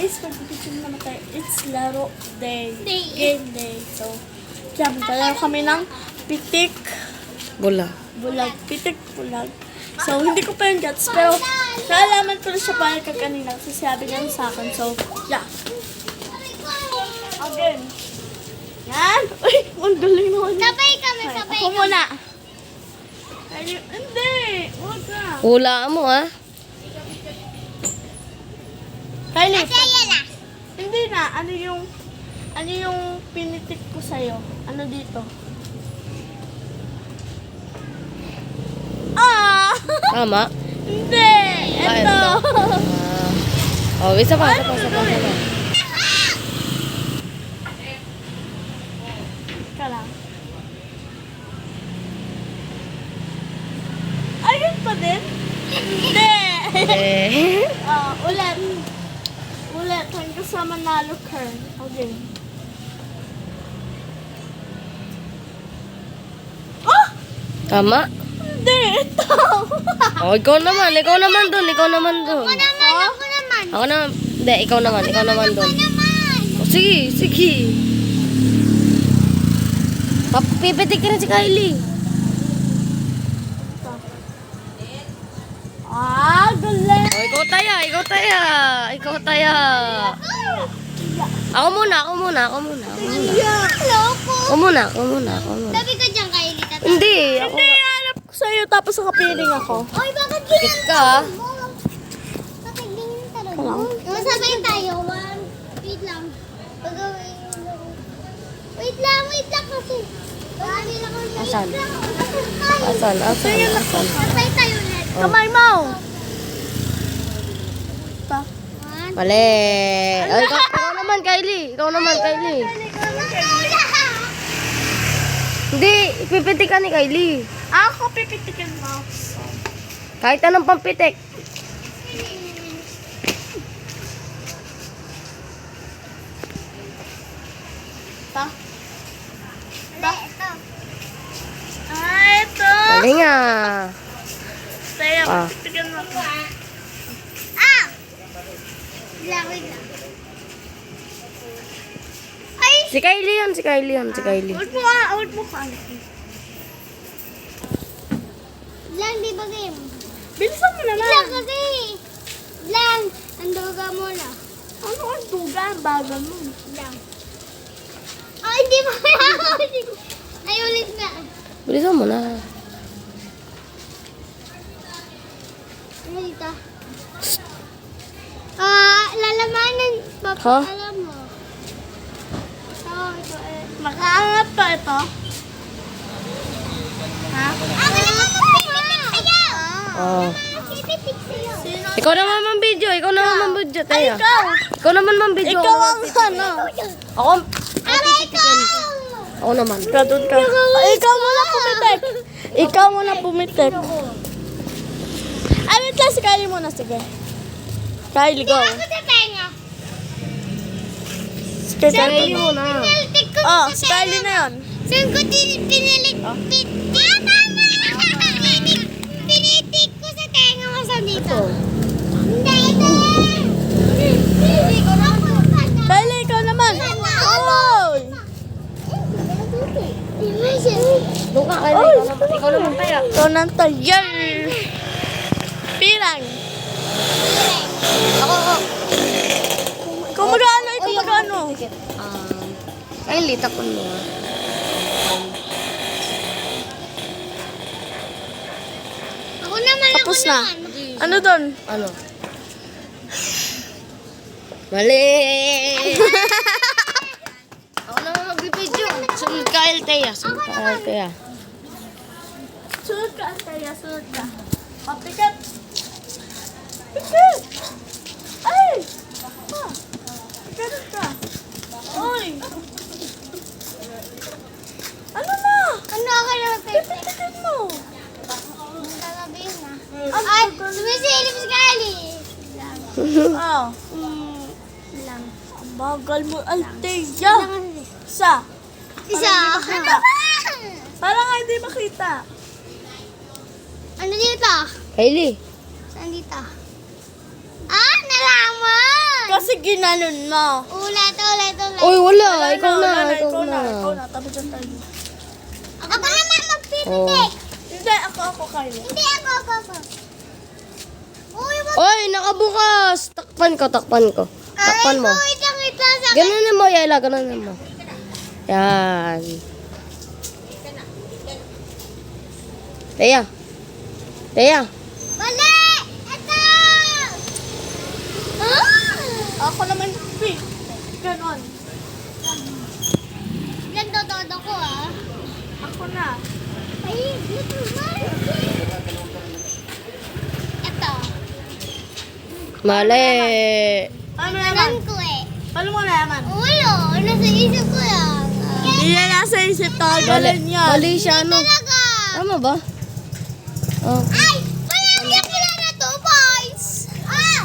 is pagpipicture naman tayo. It's laro day. Game day. So, kaya maglalaro kami ng pitik. Bola. Bulag. Pitik bulag. So, hindi ko pa yung gets. Pero, naalaman ko na siya pa kanina kasi sabi niya sa akin. So, yeah. Again. Yan. Uy, ang galing naman. Sabay kami, Ay, sabay ako kami. muna. Ay, hindi. Huwag ka. Hula mo, ha? Kylie, Kasi yan ah. hindi na. Ano yung pinitik ko sa'yo? Ano dito? Ah! Tama. Hindi! Ah, Ito! Oh, isa pa. Ka lang. Ayun pa din? Hindi! Eh. Ulit. Ulit. Hanggang sa manalo ka. Okay. Oh! Tama. Hindi! Ito! Oh, ikaw naman dun. Ako naman. Ako naman. Hindi, ikaw naman dun. Naman. Oh, sige. Pipitik ka na si Kylie. Ah, galing! Oh, ikaw taya. Ako muna. Loko. Ako muna. Sabi ko dyan kayo dito. Hindi, ako. Hindi, hanap ko sa'yo tapos nakapiling ako. Oy, bakit Pikit ka. Bakit ganyan talaga? Hello? Sabay tayo. Wait lang. Wait lang kasi. Asan? Sabay tayo ulit. Oh. Kamay mo! Mali. Oh, ikaw naman, Kylie. Hindi, ipipitik ka ni Kylie. Ako pipitikin mo. Kahit anong pampitik. Ta? Ito. Ah, ito! Mali nga. Saya, Ah. pipitikin mo ko. Ah! Wait lang. Ay! Si Kylie yun. Huwag mo ka. Lang, di ba game? Bilisan mo naman. Lang kasi. Lang, andoga mo na. Ano ang tuga? Ang bagal mo. Lang. Oh, hindi mo Ay, ulit na. Bilisan mo na. Ano dito? Lalamanan. Ha? Alam mo. Ito. Makaangat pa ito. Ha? Wala mo pipitik sa'yo. Oh. Pipitik sa'yo. Sino? Ikaw naman mambidyo. Taya. Ikaw! Ikaw naman mambidyo. Ikaw ang ano? Ako. Ikaw! Ako naman. Katun ka. Ikaw muna pumitik. Ay, wait lang. Si Kylie muna. Sige. Kylie, go. Ako sa tenga. Si Kylie mo na. Pinilitik ko Oh, sa si Kylie na yun. Saan ko pinilit? Tama! Pinitik ko sa tenga mo sa dito. Hindi, ito! Hindi ko na Kylie, ikaw naman. Oy! Doon ka, Kylie. Ikaw naman taya. Ito nang tayo. Pirang. Ako. Ikaw magano. Kylie, tapon mo. Ako naman, Tapos na. naman. Ano doon? Ano? Mali! Ako naman magbibidyo. Sunod ka, Althea. Sunod ka, Antaya. Sunod ka. Papikat. Pikat. Ay! Pikat ka. Oy! Ano na? Ano ako naman? Pipitikin mo. Sasabihin na. Ang Ay, tagal. sumisilip si Kylie. Oh. Lang. Ang bagal mo, Althea. Isa. Isa. Parang hindi makita. Ano dito? Kylie. Saan dito? Ah, nalaman! kasi ginanon mo. Ulit. Uy, wala. Ikaw na. Ikaw na. Tabi dyan tayo. Ako naman magpipitik. Oh. Hindi, ako kayo. Hindi ako. Uy, Uy, nakabukas. Takpan ko. Takpan mo. Wait lang sa Ganunin mo, Yela. Ganunin mo. Yan. Teya. Mali! Ito! Ako naman, P. Ganon. Ganda todo ko ah. Ako na. Ay, ito naman. Ito. Mali. Ano Alam naman? ko eh. Paano mo na naman? Ulo, nasa isip ko lang. Hindi na nasa isip to. Mali. Ganon yan. Mali siya, ano? Talaga. Tama ba? Oh. Ay! Wala na to, boys! Ah!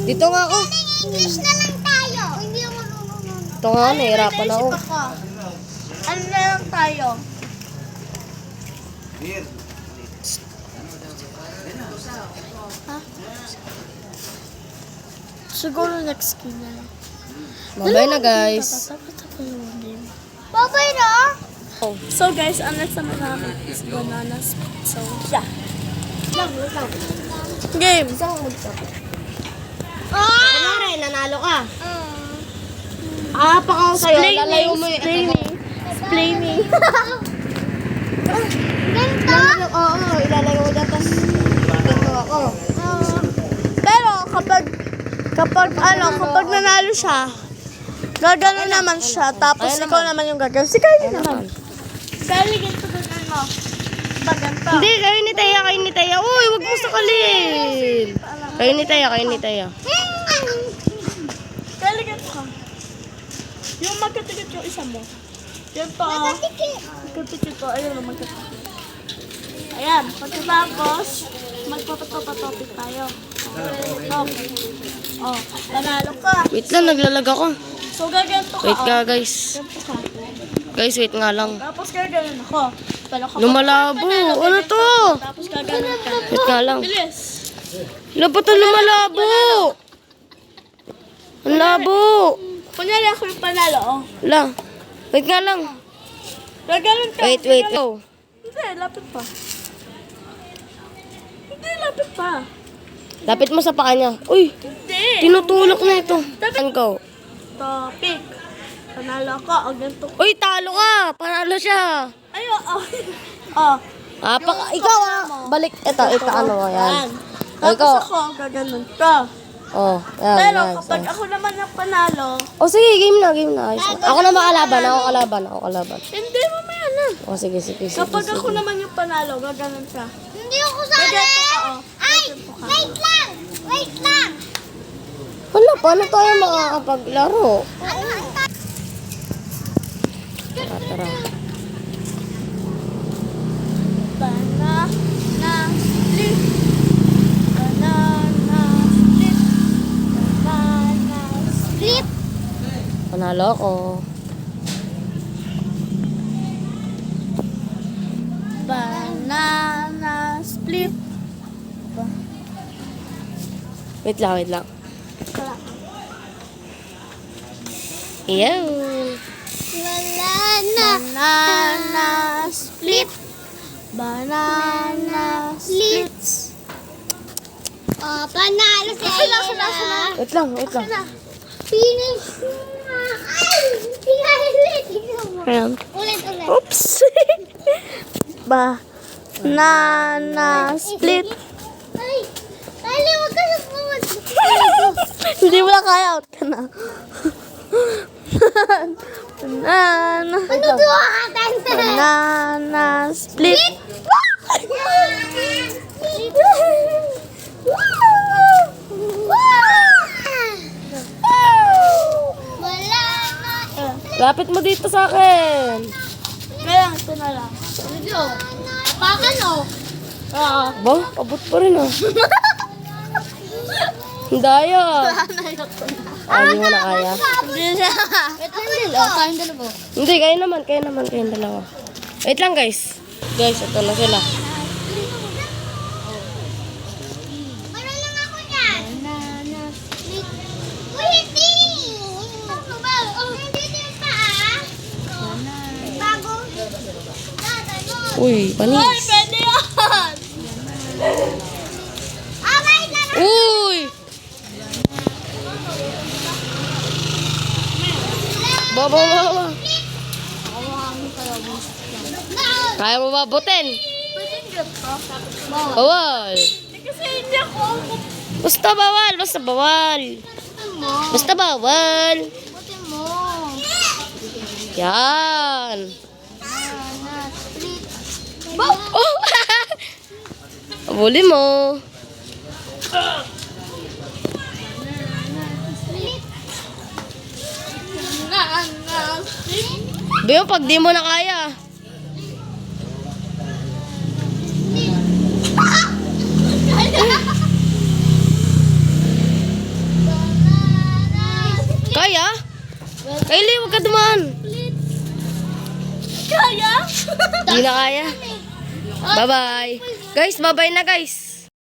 Dito nga ako. English na lang tayo. Hindi ako marunong. Ito nga, nahihirapan ako. Naisip ako. Ano na lang tayo? Ha? Siguro next game na lang. Bye na, guys. Babay na? So guys, ang next naman namin is banana split. So yeah. Game. Kunwari, nanalo ka. Apa ka sa'yo. Lalayo mo yung Explain me. Ganito? Oo, ilalayo mo dyan. Tapos, ganito ako. Pero kapag nanalo siya, gagano naman siya. Tapos Ayun ikaw naman. naman yung gagano. Si Kylie naman. Kylie, ganito gagawin mo. Baganta. Hindi, kayo ni Taya. Uy, wag mo sakalin. Kayo ni Taya. Kylie, ganito ka. Yung magkatikit yung isa mo. Yan to. Magkatikit to. Ayun ang magkatikit. Ayan. Pagkatapos, magpapatopatopic tayo. Top. Oh, panalo ka. Wait lang, naglalag ako. So, gaganto ka. Wait oh. nga, guys. Ganito ka. Guys, wait nga lang. Tapos gaganon ako. Pero kapag Lumalabo. panalo, Ano gaganto to? ako. Tapos gaganon ka. Wait nga lang. Bilis. Labat ang lumalabo. Ang labo. Kunyari ako yung panalo, oh. Wala. Wait nga lang. Gaganon ka. Wait. Gaganon. Oh. Hindi, lapit pa. Hindi, lapit pa. Lapit mo sa paa niya. Uy, Hindi. tinutulok na ito. Saan ko? Topic. Panalo ako. O, ganito. Uy, talo ka. Panalo siya. Ay, oh. Oh. Ikaw balik. Ito, ano mo. Yan. Tapos Ikaw. ako, gaganon ka. Oh, yan. Pero yan. kapag ako naman ang panalo, Oh, sige, game na. Ayos na. Ako na makalaban. Ako kalaban. hindi, mamaya na. Oh, sige. Kapag ako naman yung panalo, gaganon ka. Hindi ako sali. Gaganto ka, oh. Ay! Gaganto ka. Wait lang! Wala, paano tayo makakapaglaro? Ano ang Tara. Banana split. Banana split. Banana split. flip? Panalo ako. Banana split. Wait lang. Ew. Wala na. Banana split. Banana split. Oh, panalo si Ayla. Wait lang. Finish na. Ay! Tingnan mo. Ayan. Ulit. Oops. Banana split. Ay! Dali, wag ka na pumunta. Hindi mo na kaya, out ka na. Banana. Ano to ka kanta? Banana split. Wala na. Lapit mo dito sa akin. Kaya, ito na lang. Apakan o. Oo. Ba? Abot pa rin ah. Ang daya. Ay, hindi mo na kaya. Hindi siya. Tayong dalawa. Hindi, kayo naman, kayong dalawa. Wait lang guys. Guys, ito na sila. Marunong ako yan. Uy, hindi Uy, Ay, panis. pwede yan! Wait lang. Uy! Baba. Kaya mo babutin? Pwede ganito. Bawal. Kasi hindi ako. Basta bawal. Basta bawal. Basta bawal. Buti mo. Yan. Split. Oh! Abuli mo. Split. Bayo, pag di mo na kaya. Kaya? Kylie, huwag ka dumaan. Kaya? Di na kaya. Bye-bye. Guys, bye-bye na guys.